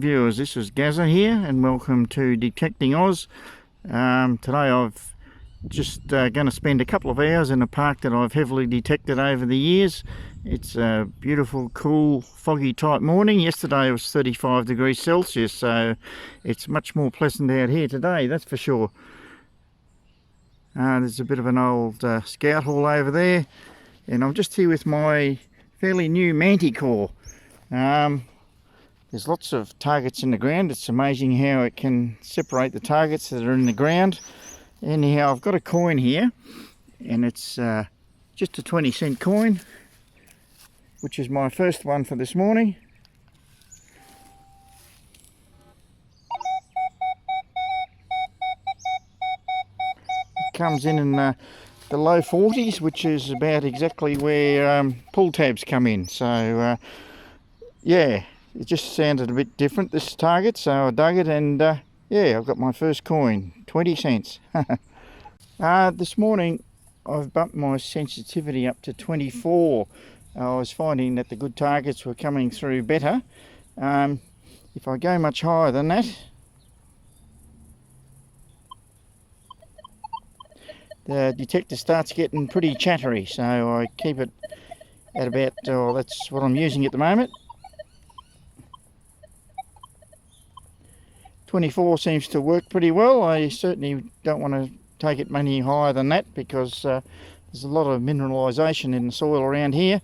viewers, this is Gazza here and welcome to Detecting Oz. Today I've just going to spend a couple of hours in a park that I've heavily detected over the years. It's a beautiful, cool, foggy type morning. Yesterday it was 35 degrees Celsius, so it's much more pleasant out here today, that's for sure. There's a bit of an old scout hall over there, and I'm just here with my fairly new Manticore. There's lots of targets in the ground. It's amazing how it can separate the targets that are in the ground. Anyhow, I've got a coin here, and it's just a 20-cent coin, which is my first one for this morning. It comes in the low 40s, which is about exactly where pull tabs come in. So yeah, it just sounded a bit different, this target, so I dug it, and yeah, I've got my first coin, 20 cents. This morning I've bumped my sensitivity up to 24. I was finding that the good targets were coming through better. If I go much higher than that, the detector starts getting pretty chattery, so I keep it at about, that's what I'm using at the moment. 24 seems to work pretty well. I certainly don't want to take it any higher than that, because there's a lot of mineralisation in the soil around here,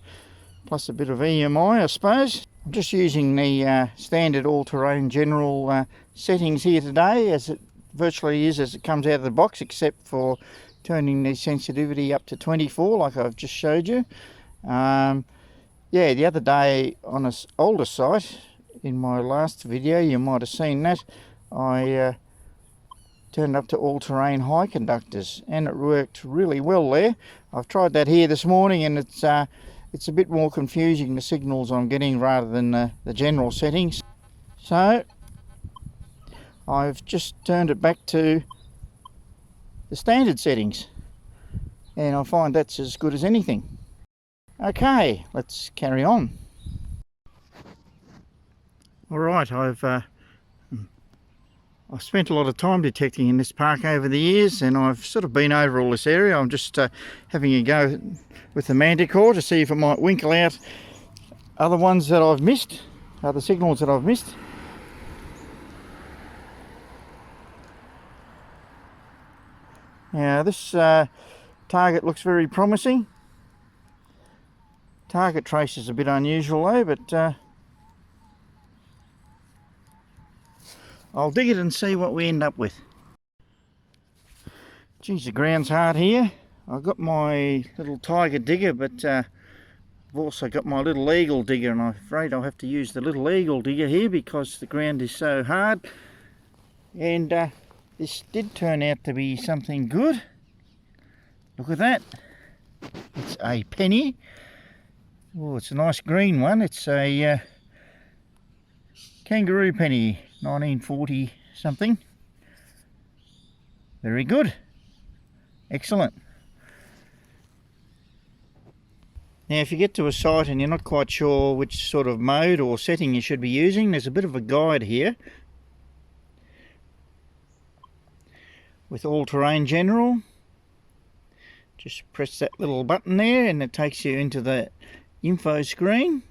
plus a bit of EMI, I suppose. I'm just using the standard all-terrain general settings here today, as it virtually is as it comes out of the box, except for turning the sensitivity up to 24 like I've just showed you. Yeah, the other day on an older site, in my last video, you might have seen that, I turned up to all-terrain high conductors, and it worked really well there. I've tried that here this morning, and it's a bit more confusing, the signals I'm getting, rather than the general settings. So I've just turned it back to the standard settings, and I find that's as good as anything. Okay, let's carry on. Alright, I've spent a lot of time detecting in this park over the years, and I've sort of been over all this area. I'm just having a go with the Manticore to see if it might winkle out other ones that I've missed, other signals that I've missed. Now this target looks very promising. Target trace is a bit unusual though, but I'll dig it and see what we end up with. Geez, the ground's hard here. I've got my little tiger digger, but I've also got my little eagle digger, and I'm afraid I'll have to use the little eagle digger here because the ground is so hard. And this did turn out to be something good. Look at that. It's a penny. Oh, it's a nice green one. It's a kangaroo penny, 1940 something. Very good. Excellent. Now if you get to a site and you're not quite sure which sort of mode or setting you should be using, there's a bit of a guide here. With all-terrain general, just press that little button there and it takes you into the info screen.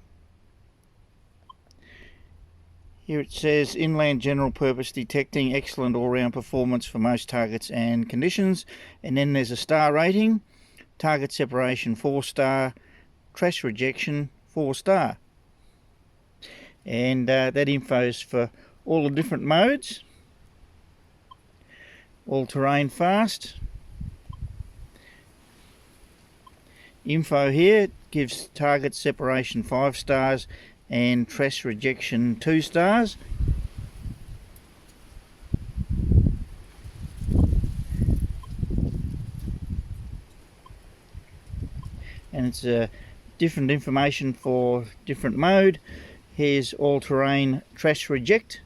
Here it says inland general purpose detecting, excellent all-round performance for most targets and conditions. And then there's a star rating, target separation 4-star, trash rejection 4-star. And that info is for all the different modes. All-terrain fast. Info here gives target separation 5 stars and trash rejection 2 stars. And it's different information for different mode. Here's all-terrain trash reject.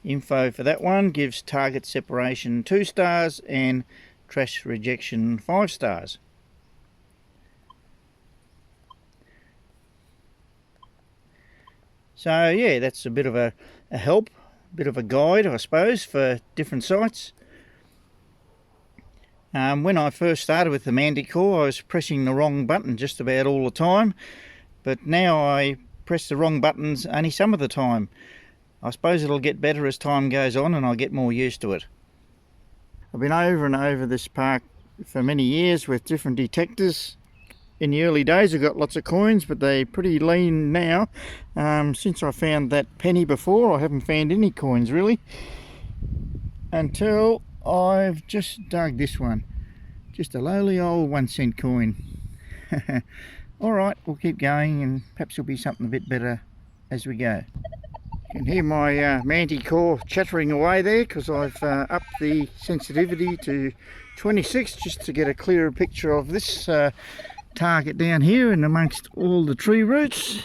Info for that one gives target separation 2 stars and trash rejection 5 stars. So yeah, that's a bit of a help, a bit of a guide, I suppose, for different sites. When I first started with the Manticore, I was pressing the wrong button just about all the time, but now I press the wrong buttons only some of the time. I suppose it'll get better as time goes on and I'll get more used to it. I've been over and over this park for many years with different detectors. In the early days I got lots of coins, but they're pretty lean now. Since I found that penny before, I haven't found any coins really, until I've just dug this one. Just a lowly old 1 cent coin. Alright, we'll keep going and perhaps there'll be something a bit better as we go. You can hear my Manticore chattering away there because I've upped the sensitivity to 26 just to get a clearer picture of this target down here and amongst all the tree roots.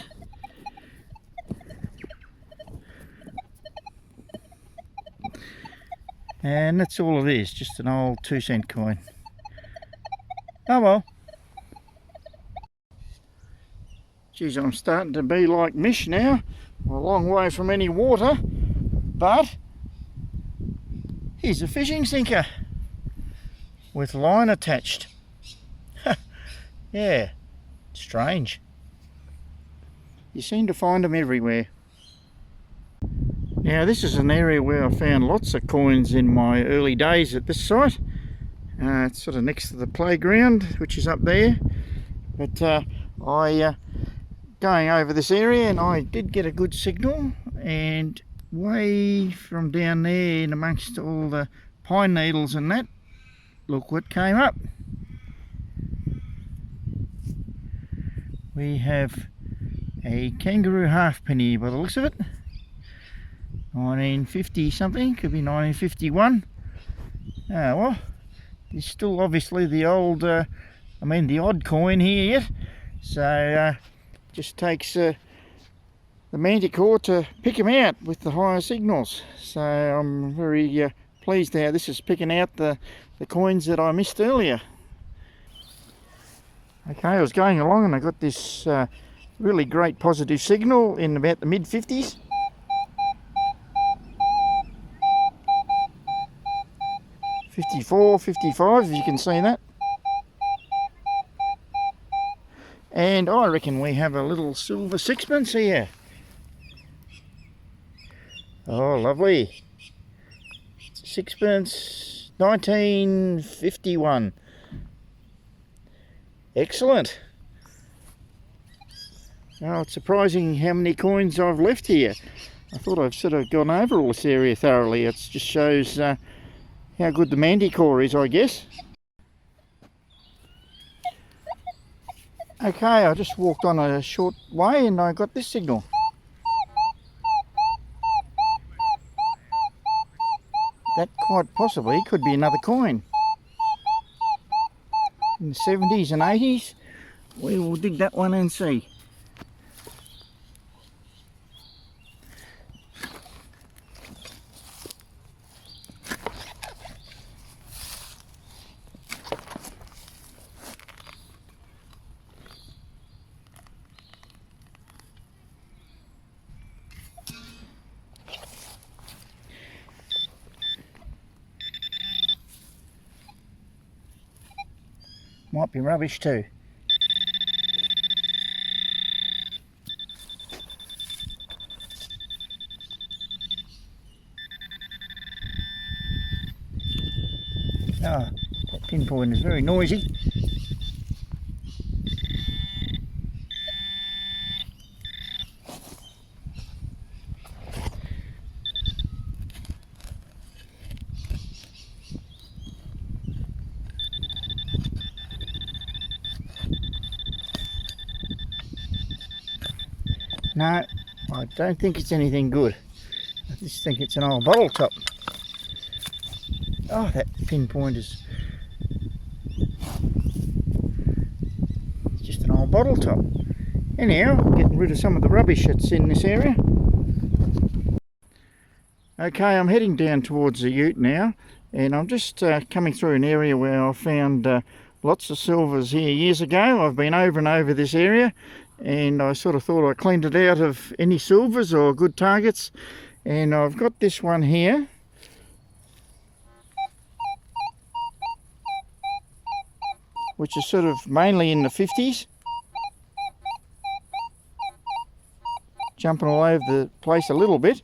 And that's all it is, just an old 2 cent coin. Oh well. Geez, I'm starting to be like Mish now. I'm a long way from any water, but here's a fishing sinker with line attached. Yeah, strange. You seem to find them everywhere. Now this is an area where I found lots of coins in my early days at this site. It's sort of next to the playground, which is up there. But I going over this area and I did get a good signal, and way from down there in amongst all the pine needles and that, look what came up. We have a kangaroo halfpenny by the looks of it. 1950 something, could be 1951. Well, there's still obviously the old, the odd coin here yet. So just takes the Manticore to pick them out with the higher signals. So I'm very pleased how this is picking out the coins that I missed earlier. Okay, I was going along and I got this really great positive signal in about the mid-50s. 54, 55, if you can see that. And I reckon we have a little silver sixpence here. Oh, lovely. Sixpence, 1951. Excellent. Now, it's surprising how many coins I've left here. I thought I've sort of gone over all this area thoroughly. It just shows how good the Manticore is, I guess. Okay, I just walked on a short way and I got this signal. That quite possibly could be another coin. In the 70s and 80s, we will dig that one and see. Might be rubbish too. Oh, that pinpoint is very noisy. No, I don't think it's anything good. I just think it's an old bottle top. Oh, that pinpoint is just an old bottle top. Anyhow, getting rid of some of the rubbish that's in this area. Okay, I'm heading down towards the Ute now, and I'm just coming through an area where I found lots of silvers here years ago. I've been over and over this area, and I sort of thought I cleaned it out of any silvers or good targets, and I've got this one here. Which is sort of mainly in the 50s. Jumping all over the place a little bit,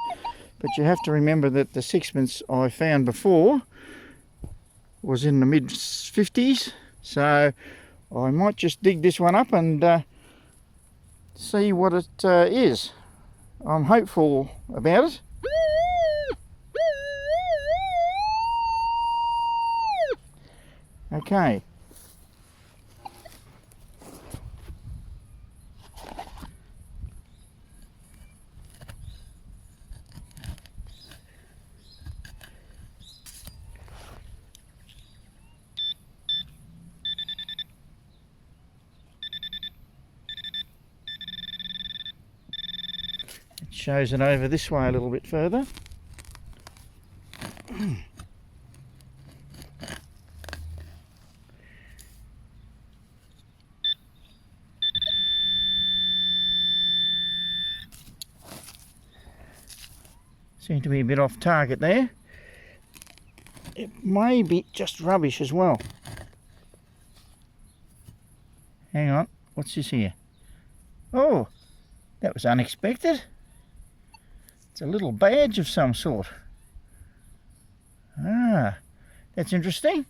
but you have to remember that the sixpence I found before was in the mid 50s, so I might just dig this one up and see what it is. I'm hopeful about it. Okay. Shows it over this way a little bit further. Seem to be a bit off target there. It may be just rubbish as well. Hang on, what's this here? Oh, that was unexpected. It's a little badge of some sort. Ah, that's interesting.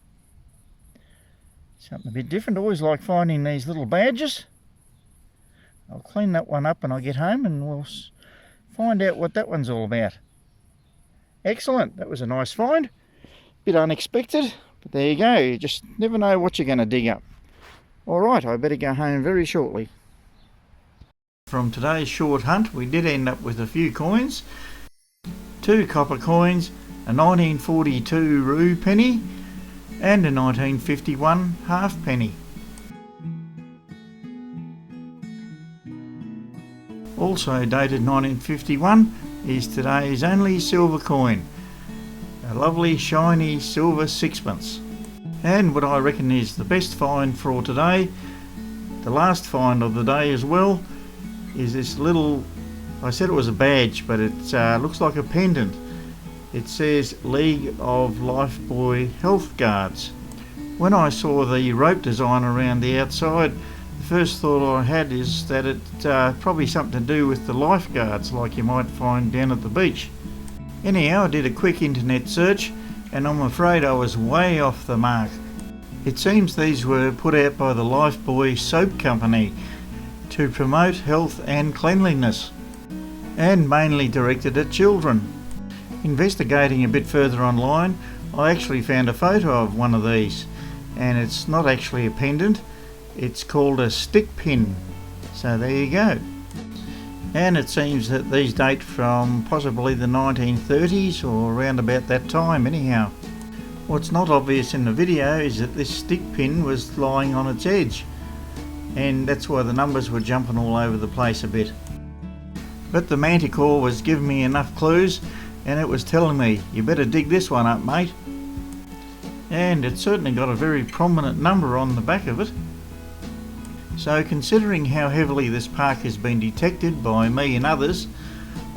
Something a bit different. Always like finding these little badges. I'll clean that one up when I get home and we'll find out what that one's all about. Excellent, that was a nice find. Bit unexpected, but there you go. You just never know what you're going to dig up. Alright, I better go home very shortly. From today's short hunt, we did end up with a few coins. 2 copper coins, a 1942 rue penny, and a 1951 halfpenny. Also dated 1951 is today's only silver coin. A lovely shiny silver sixpence. And what I reckon is the best find for today, the last find of the day as well, is this little, I said it was a badge, but it looks like a pendant. It says League of Lifebuoy Health Guards. When I saw the rope design around the outside, the first thought I had is that it's probably something to do with the lifeguards like you might find down at the beach. Anyhow, I did a quick internet search and I'm afraid I was way off the mark. It seems these were put out by the Lifebuoy Soap Company to promote health and cleanliness, and mainly directed at children. Investigating a bit further online, I actually found a photo of one of these, and it's not actually a pendant, it's called a stick pin. So there you go. And it seems that these date from possibly the 1930s or around about that time anyhow. What's not obvious in the video is that this stick pin was lying on its edge, and that's why the numbers were jumping all over the place a bit. But the Manticore was giving me enough clues, and it was telling me, you better dig this one up, mate. And it certainly got a very prominent number on the back of it. So considering how heavily this park has been detected by me and others,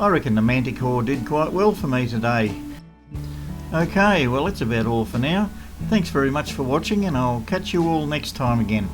I reckon the Manticore did quite well for me today. Okay, well that's about all for now. Thanks very much for watching, and I'll catch you all next time again.